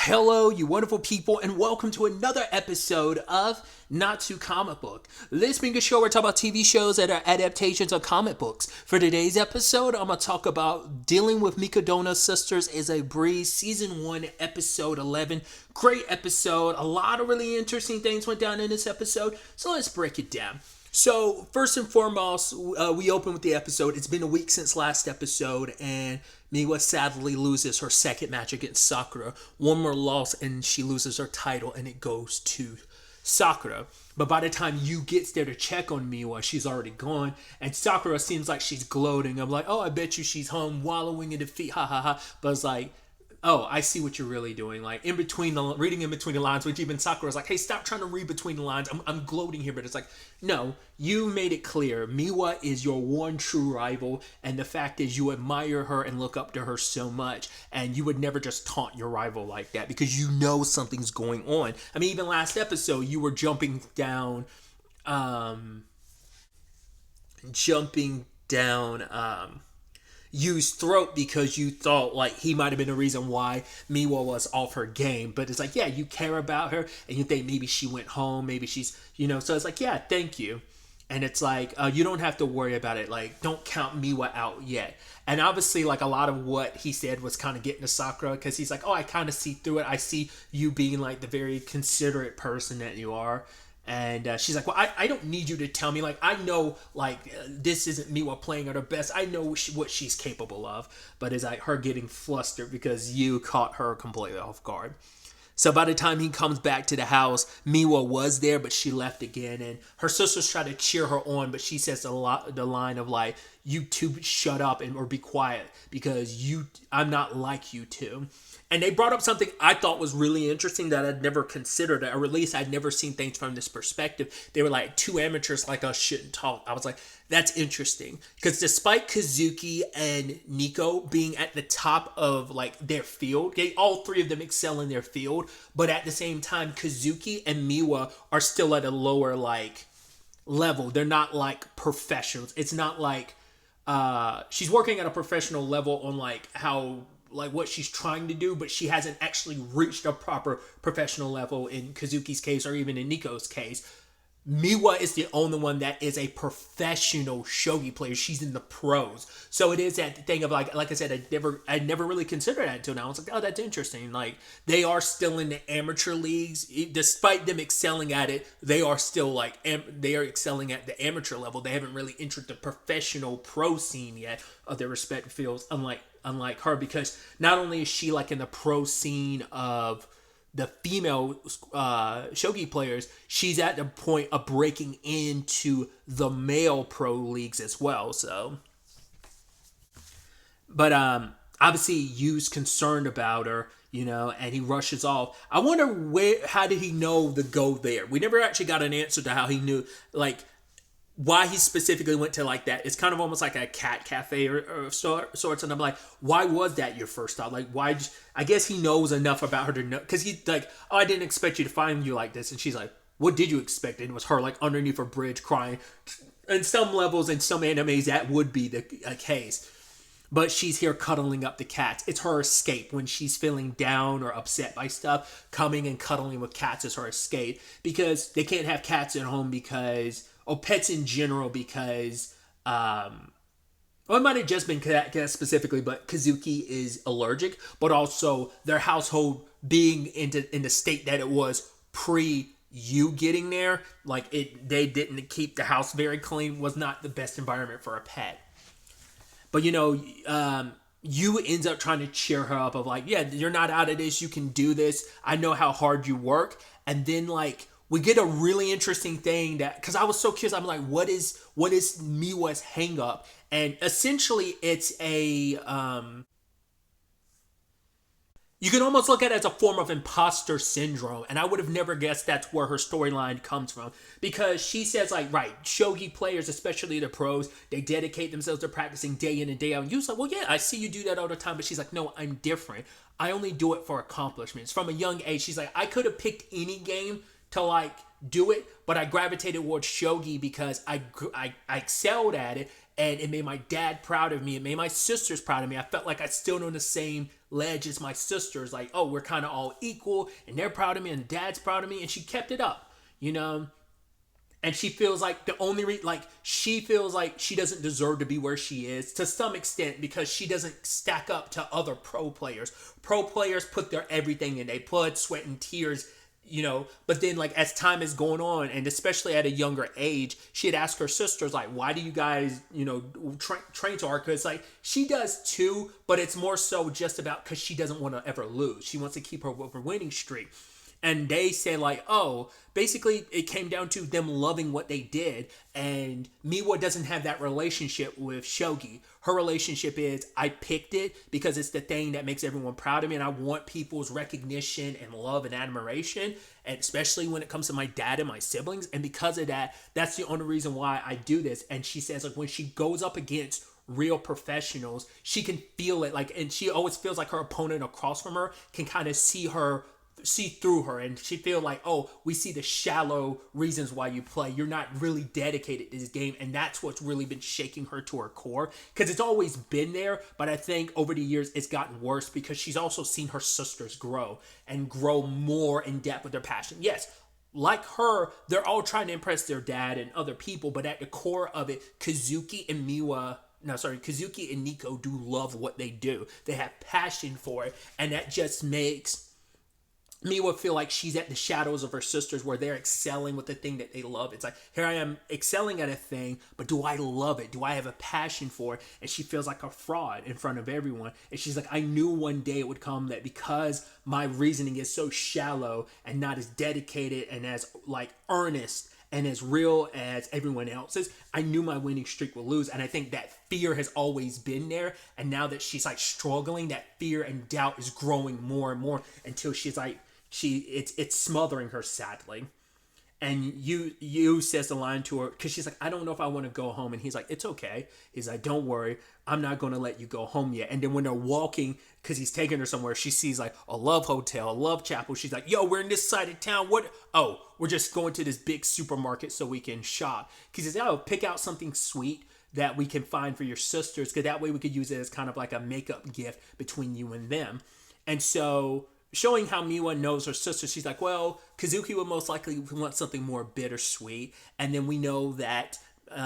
Hello, you wonderful people, and welcome to another episode of Not Too Comic Book. This being a show where I talk about TV shows that are adaptations of comic books. For today's episode, I'm going to talk about Dealing with Mikadono's Sisters is a Breeze, Season 1, Episode 11. Great episode. A lot of really interesting things went down in this episode, so let's break it down. So, first and foremost, we open with the episode. It's been a week since last episode, and Miwa sadly loses her second match against Sakura. One more loss, and she loses her title, and it goes to Sakura. But by the time Yu gets there to check on Miwa, she's already gone, and Sakura seems like she's gloating. I'm like, oh, I bet you she's home wallowing in defeat, ha ha ha. But it's like, oh, I see what you're really doing. Like, reading in between the lines, which even Sakura's like, hey, stop trying to read between the lines. I'm gloating here, but it's like, no, you made it clear. Miwa is your one true rival, and the fact is you admire her and look up to her so much, and you would never just taunt your rival like that because you know something's going on. I mean, even last episode, you were jumping down, Yu's throat because you thought like he might have been the reason why Miwa was off her game. But it's like, yeah, you care about her and you think maybe she went home, maybe she's, so it's like, yeah, thank you. And it's like, you don't have to worry about it. Like, don't count Miwa out yet. And obviously, like, a lot of what he said was kind of getting to Sakura because he's like, oh, I kind of see through it. I see you being like the very considerate person that you are. And she's like, well, I don't need you to tell me. Like, I know, like, this isn't Miwa playing at her best. I know what she's capable of. But it's like her getting flustered because you caught her completely off guard. So by the time he comes back to the house, Miwa was there, but she left again. And her sisters try to cheer her on, but she says the line of, like, you two shut up or be quiet because I'm not like you two. And they brought up something I thought was really interesting that I'd never considered, or at least I'd never seen things from this perspective. They were like, two amateurs like us shouldn't talk. I was like, that's interesting. Because despite Kazuki and Nico being at the top of like their field, all three of them excel in their field, but at the same time, Kazuki and Miwa are still at a lower like level. They're not like professionals. It's not like she's working at a professional level on like how what she's trying to do, but she hasn't actually reached a proper professional level in Kazuki's case or even in Nico's case. Miwa is the only one that is a professional shogi player. She's in the pros. So it is that thing of like I said, I never really considered that until now. I was like, oh, that's interesting. Like, they are still in the amateur leagues. Despite them excelling at it, they are still like, they are excelling at the amateur level. They haven't really entered the professional pro scene yet of their respective fields, unlike her, because not only is she like in the pro scene of the female shogi players, she's at the point of breaking into the male pro leagues as well. So, but obviously Yu's concerned about her, and he rushes off. I wonder how did he know to go there? We never actually got an answer to how he knew, like, why he specifically went to like that. It's kind of almost like a cat cafe or sorts. And I'm like, why was that your first thought? Like, why? I guess he knows enough about her to know. Because he's like, oh, I didn't expect you to find you like this. And she's like, what did you expect? And it was her like underneath her bridge crying. In some levels, in some animes, that would be the case. But she's here cuddling up the cats. It's her escape when she's feeling down or upset by stuff. Coming and cuddling with cats is her escape. Because they can't have cats at home because... pets in general, because it might have just been cats specifically, but Kazuki is allergic, but also their household being in the state that it was pre you getting there, like they didn't keep the house very clean, was not the best environment for a pet. But Yu ends up trying to cheer her up of like, yeah, you're not out of this, you can do this, I know how hard you work. And then like we get a really interesting thing that, because I was so curious, I'm like, what is Miwa's hang up? And essentially it's a, you can almost look at it as a form of imposter syndrome. And I would have never guessed that's where her storyline comes from. Because she says like, right, shogi players, especially the pros, they dedicate themselves to practicing day in and day out. And Yu's like, well, yeah, I see you do that all the time. But she's like, no, I'm different. I only do it for accomplishments. From a young age, she's like, I could have picked any game to like do it, but I gravitated towards shogi because I excelled at it, and it made my dad proud of me. It made my sisters proud of me. I felt like I stood on the same ledge as my sisters. Like, oh, we're kind of all equal, and they're proud of me, and dad's proud of me, and she kept it up, you know. And she feels like the only like she feels like she doesn't deserve to be where she is to some extent because she doesn't stack up to other pro players. Pro players put their everything in, they blood, sweat, and tears, you know. But then, like, as time is going on, and especially at a younger age, she'd ask her sisters, like, why do you guys, you know, train so hard? Because, like, she does too, but it's more so just about because she doesn't want to ever lose. She wants to keep her winning streak. And they say, like, oh, basically it came down to them loving what they did. And Miwa doesn't have that relationship with Shogi. Her relationship is, I picked it because it's the thing that makes everyone proud of me. And I want people's recognition and love and admiration. And especially when it comes to my dad and my siblings. And because of that, that's the only reason why I do this. And she says, like, when she goes up against real professionals, she can feel it. Like, and she always feels like her opponent across from her can kind of see through her, and she feel like, oh, we see the shallow reasons why you play. You're not really dedicated to this game, and that's what's really been shaking her to her core, because it's always been there, but I think over the years it's gotten worse because she's also seen her sisters grow and grow more in depth with their passion. Yes, like her, they're all trying to impress their dad and other people, but at the core of it, Kazuki and Nico do love what they do. They have passion for it, and that just makes Miwa feel like she's at the shadows of her sisters where they're excelling with the thing that they love. It's like, here I am excelling at a thing, but do I love it? Do I have a passion for it? And she feels like a fraud in front of everyone. And she's like, I knew one day it would come that because my reasoning is so shallow and not as dedicated and as like earnest and as real as everyone else's, I knew my winning streak would lose. And I think that fear has always been there. And now that she's like struggling, that fear and doubt is growing more and more until she's like, it's smothering her sadly. And you says the line to her because she's like, I don't know if I want to go home. And he's like, it's okay. He's like, don't worry, I'm not going to let you go home yet. And then when they're walking, because he's taking her somewhere, she sees like a love hotel, a love chapel. She's like, yo, we're in this side of town. What? Oh, we're just going to this big supermarket so we can shop. Because he says, oh, pick out something sweet that we can find for your sisters, because that way we could use it as kind of like a makeup gift between you and them. And so, showing how Miwa knows her sister, she's like, well, Kazuki would most likely want something more bittersweet. And then we know that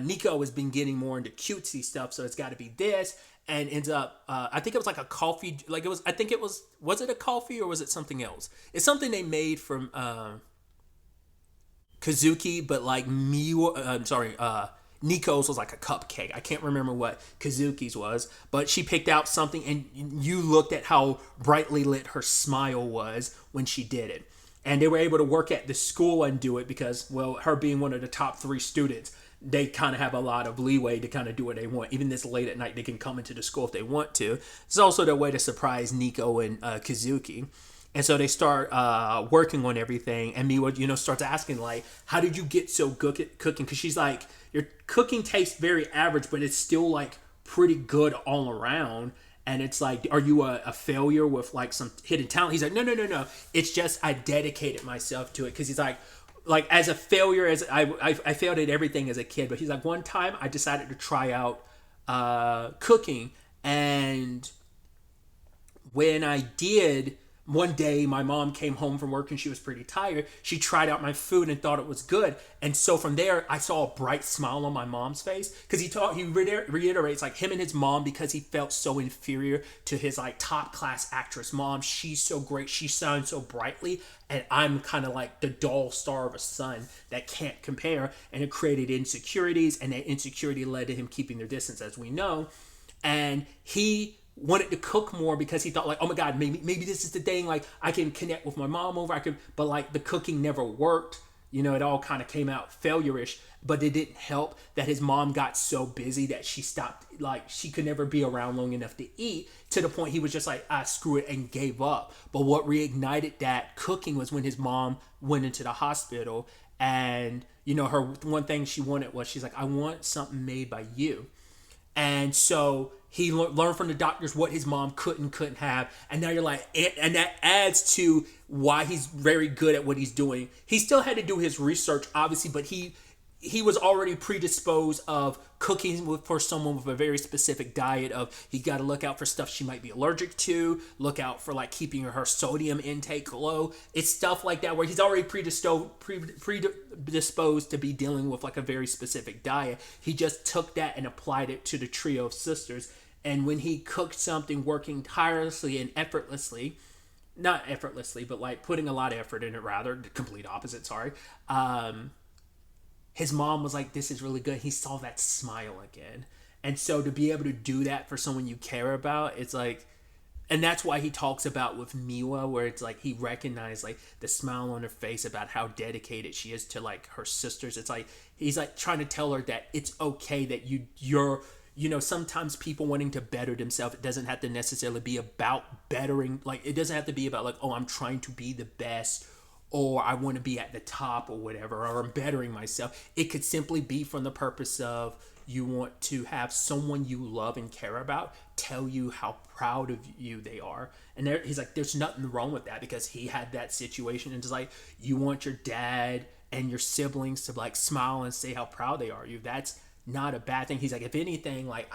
Nico has been getting more into cutesy stuff, so it's got to be this. And ends up, I think it was like a coffee, like it was, I think it was it a coffee or was it something else? It's something they made from Kazuki, but like Nico's was like a cupcake. I can't remember what Kazuki's was, but she picked out something, and you looked at how brightly lit her smile was when she did it. And they were able to work at the school and do it because, well, her being one of the top 3 students, they kind of have a lot of leeway to kind of do what they want. Even this late at night, they can come into the school if they want to. It's also their way to surprise Nico and Kazuki. And so they start working on everything, and Miwa, starts asking, like, how did you get so good at cooking? Because she's like, your cooking tastes very average, but it's still, like, pretty good all around. And it's like, are you a failure with, like, some hidden talent? He's like, no. It's just I dedicated myself to it. Because he's like, as a failure, as I failed at everything as a kid. But he's like, one time I decided to try out cooking. And when I did, one day my mom came home from work and she was pretty tired. She tried out my food and thought it was good. And so from there, I saw a bright smile on my mom's face. Because he reiterates, like, him and his mom, because he felt so inferior to his, like, top class actress mom. She's so great. She shines so brightly. And I'm kind of like the dull star of a son that can't compare. And it created insecurities. And that insecurity led to him keeping their distance, as we know. And he wanted to cook more because he thought, like, oh my god, maybe this is the thing, like, I can connect with my mom over, but like the cooking never worked. It all kind of came out failure-ish, but it didn't help that his mom got so busy that she stopped, like, she could never be around long enough to eat, to the point he was just like, screw it, and gave up. But what reignited that cooking was when his mom went into the hospital, and her one thing she wanted was, she's like, I want something made by you. And so he learned from the doctors what his mom couldn't have. And now you're like, and that adds to why he's very good at what he's doing. He still had to do his research, obviously, but he he was already predisposed of cooking for someone with a very specific diet of he got to look out for stuff she might be allergic to, look out for like keeping her sodium intake low. It's stuff like that where he's already predisposed to be dealing with like a very specific diet. He just took that and applied it to the trio of sisters. And when he cooked something working tirelessly and effortlessly, not effortlessly, but like putting a lot of effort in it, rather, the complete opposite, sorry. His mom was like, this is really good. He saw that smile again. And so to be able to do that for someone you care about, it's like, and that's why he talks about with Miwa, where it's like he recognized like the smile on her face about how dedicated she is to like her sisters. It's like he's like trying to tell her that it's okay that you're sometimes people wanting to better themselves, it doesn't have to necessarily be about bettering, like it doesn't have to be about like, oh, I'm trying to be the best, or I want to be at the top or whatever, or I'm bettering myself. It could simply be from the purpose of you want to have someone you love and care about tell you how proud of you they are. And he's like, there's nothing wrong with that, because he had that situation, and it's like, you want your dad and your siblings to like smile and say how proud they are of you. That's not a bad thing. He's like, if anything, like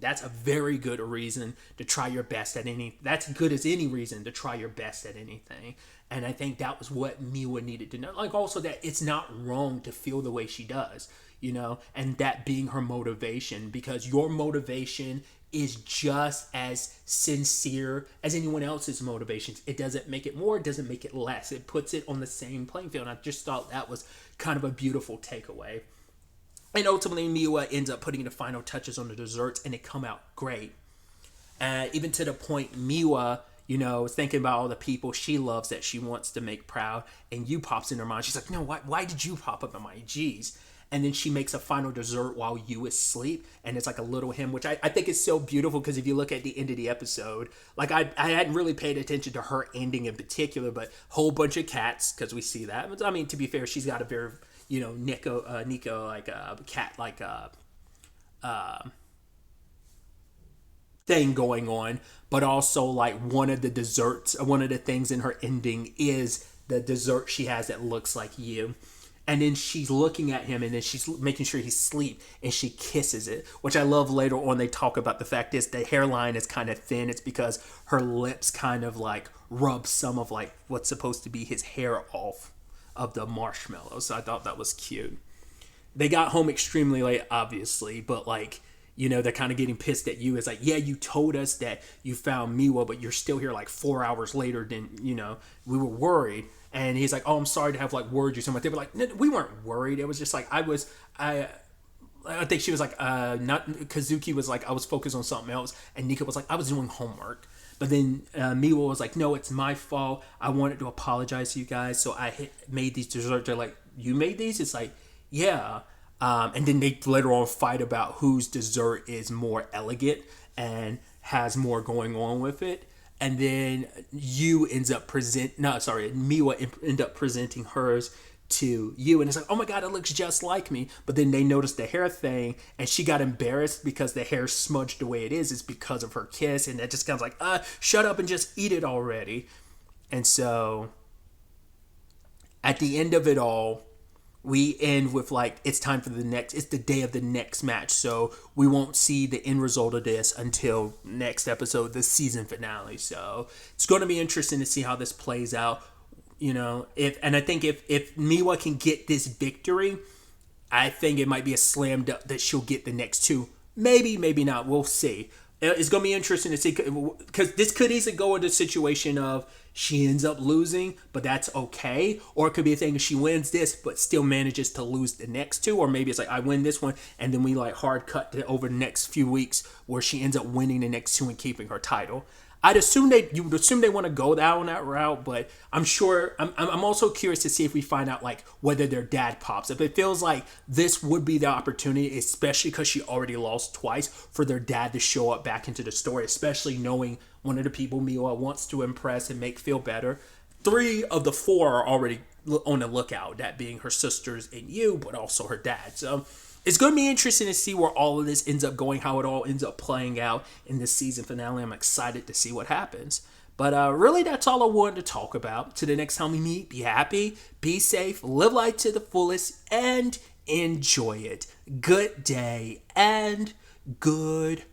that's a very good reason to try your best at that's good as any reason to try your best at anything. And I think that was what Miwa needed to know. Like also that it's not wrong to feel the way she does, and that being her motivation, because your motivation is just as sincere as anyone else's motivations. It doesn't make it more, it doesn't make it less. It puts it on the same playing field. And I just thought that was kind of a beautiful takeaway. And ultimately, Miwa ends up putting the final touches on the desserts, and they come out great. Even to the point, Miwa, is thinking about all the people she loves that she wants to make proud, and you pops in her mind. She's like, no, why did you pop up in my G's? And then she makes a final dessert while you is asleep, and it's like a little hymn, which I think is so beautiful, because if you look at the end of the episode, like I hadn't really paid attention to her ending in particular, but whole bunch of cats, because we see that. I mean, to be fair, she's got a very Nico, like a cat, like a thing going on, but also like one of the things in her ending is the dessert she has that looks like you. And then she's looking at him, and then she's making sure he's asleep, and she kisses it, which I love. Later on, they talk about the fact is the hairline is kind of thin. It's because her lips kind of like rub some of like what's supposed to be his hair off of the marshmallow. So I thought that was cute. They got home extremely late, obviously, but like, they're kind of getting pissed at you. It's like, yeah, you told us that you found Miwa, but you're still here like 4 hours later than, we were worried. And he's like, oh, I'm sorry to have like worried you so much. They were like, no, we weren't worried. It was just like, I think she was like, not Kazuki was like, I was focused on something else. And Nika was like, I was doing homework. But then Miwa was like, no, it's my fault. I wanted to apologize to you guys. So I made these desserts. They're like, you made these? It's like, yeah. And then they later on fight about whose dessert is more elegant and has more going on with it. And then Miwa end up presenting hers to you, and it's like, oh my god, it looks just like me. But then they noticed the hair thing, and she got embarrassed because the hair smudged the way it is because of her kiss, and that just kind of like, shut up and just eat it already. And so at the end of it all, we end with like, it's the day of the next match, so we won't see the end result of this until next episode, the season finale. So it's going to be interesting to see how this plays out. I think if Miwa can get this victory, I think it might be a slam dunk that she'll get the next two. Maybe not. We'll see. It's going to be interesting to see, because this could easily go into a situation of she ends up losing, but that's okay. Or it could be a thing, she wins this, but still manages to lose the next two. Or maybe it's like, I win this one, and then we like hard cut to over the next few weeks where she ends up winning the next two and keeping her title. You would assume they want to go down that route, but I'm sure, I'm also curious to see if we find out like whether their dad pops up. It feels like this would be the opportunity, especially because she already lost twice, for their dad to show up back into the story, especially knowing one of the people Miwa wants to impress and make feel better. 3 of the 4 are already on the lookout, that being her sisters and you, but also her dad. So it's going to be interesting to see where all of this ends up going, how it all ends up playing out in this season finale. I'm excited to see what happens. But really, that's all I wanted to talk about. To the next time we meet, be happy, be safe, live life to the fullest, and enjoy it. Good day and goodbye.